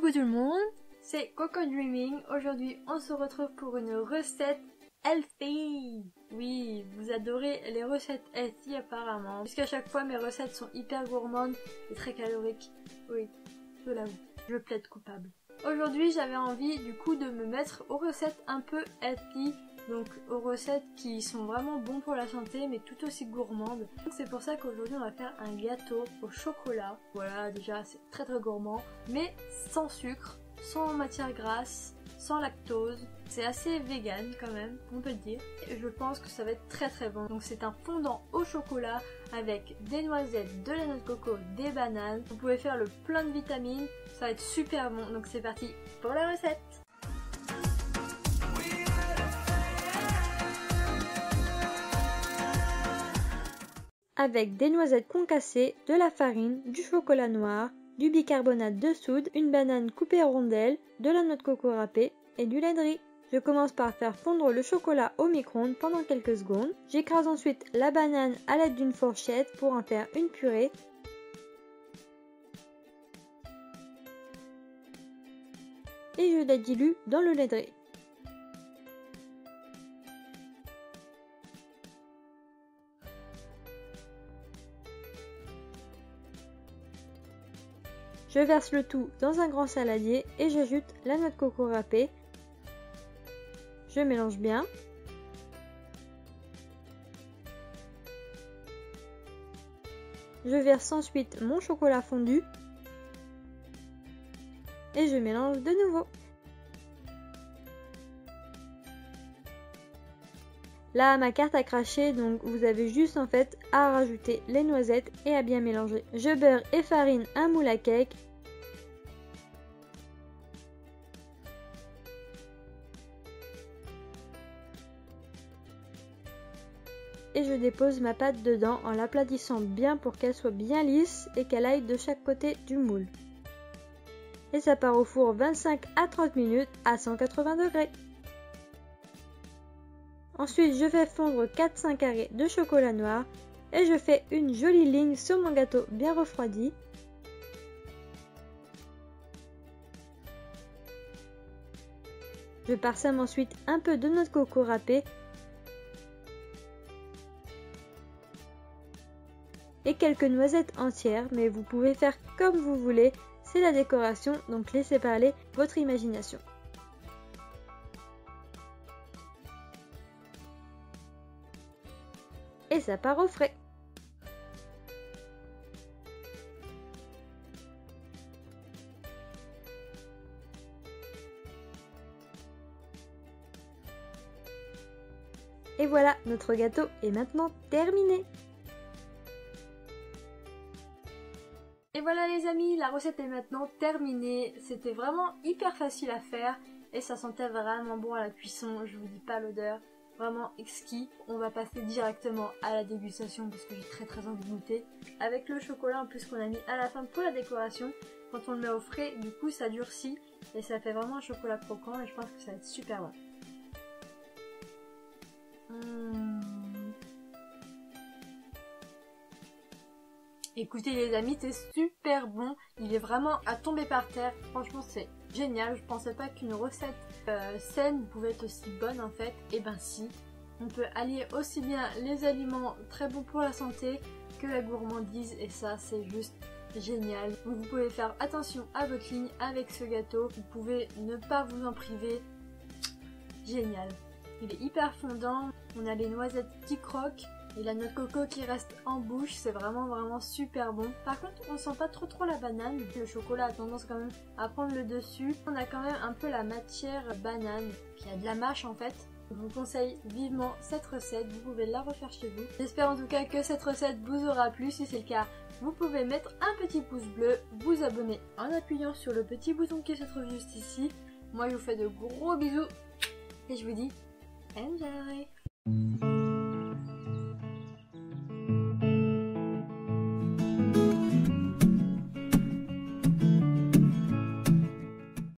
Coucou tout le monde, c'est Coco Dreaming. Aujourd'hui on se retrouve pour une recette healthy. Oui, vous adorez les recettes healthy apparemment, puisqu'à chaque fois mes recettes sont hyper gourmandes et très caloriques. Oui, je l'avoue, je plaide coupable. Aujourd'hui j'avais envie du coup de me mettre aux recettes un peu healthy, donc aux recettes qui sont vraiment bons pour la santé mais tout aussi gourmandes. C'est pour ça qu'aujourd'hui on va faire un gâteau au chocolat. Voilà, déjà c'est très gourmand, mais sans sucre, sans matière grasse, sans lactose. C'est assez vegan quand même, on peut le dire. Et je pense que ça va être très bon. Donc c'est un fondant au chocolat avec des noisettes, de la noix de coco, des bananes. Vous pouvez faire le plein de vitamines, ça va être super bon. Donc c'est parti pour la recette. Avec des noisettes concassées, de la farine, du chocolat noir, du bicarbonate de soude, une banane coupée en rondelles, de la noix de coco râpée et du lait de riz. Je commence par faire fondre le chocolat au micro-ondes pendant quelques secondes. J'écrase ensuite la banane à l'aide d'une fourchette pour en faire une purée. Et je la dilue dans le lait de riz. Je verse le tout dans un grand saladier et j'ajoute la noix de coco râpée. Je mélange bien. Je verse ensuite mon chocolat fondu et je mélange de nouveau. Là, ma carte a craché, donc vous avez juste en fait à rajouter les noisettes et à bien mélanger. Je beurre et farine un moule à cake. Et je dépose ma pâte dedans en l'aplatissant bien pour qu'elle soit bien lisse et qu'elle aille de chaque côté du moule. Et ça part au four 25 à 30 minutes à 180 degrés. Ensuite, je fais fondre 4-5 carrés de chocolat noir et je fais une jolie ligne sur mon gâteau bien refroidi. Je parsème ensuite un peu de noix de coco râpée et quelques noisettes entières, mais vous pouvez faire comme vous voulez, c'est la décoration, donc laissez parler votre imagination. Et ça part au frais. Et voilà, notre gâteau est maintenant terminé. Et voilà les amis, la recette est maintenant terminée. C'était vraiment hyper facile à faire et ça sentait vraiment bon à la cuisson, je vous dis pas l'odeur. Vraiment exquis. On va passer directement à la dégustation parce que j'ai très envie de goûter. Avec le chocolat en plus qu'on a mis à la fin pour la décoration, quand on le met au frais, du coup ça durcit et ça fait vraiment un chocolat croquant et je pense que ça va être super bon. Écoutez les amis, c'est super bon, il est vraiment à tomber par terre, franchement c'est génial, je pensais pas qu'une recette saine pouvait être aussi bonne en fait, et ben si, on peut allier aussi bien les aliments très bons pour la santé que la gourmandise et ça c'est juste génial. Donc vous pouvez faire attention à votre ligne avec ce gâteau, vous pouvez ne pas vous en priver, génial. Il est hyper fondant, on a les noisettes qui croquent. Et la noix de coco qui reste en bouche, c'est vraiment super bon. Par contre, on sent pas trop la banane. Le chocolat a tendance quand même à prendre le dessus. On a quand même un peu la matière banane. Puis il y a de la mâche en fait. Je vous conseille vivement cette recette. Vous pouvez la refaire chez vous. J'espère en tout cas que cette recette vous aura plu. Si c'est le cas, vous pouvez mettre un petit pouce bleu, vous abonner en appuyant sur le petit bouton qui se trouve juste ici. Moi, je vous fais de gros bisous et je vous dis enjoy!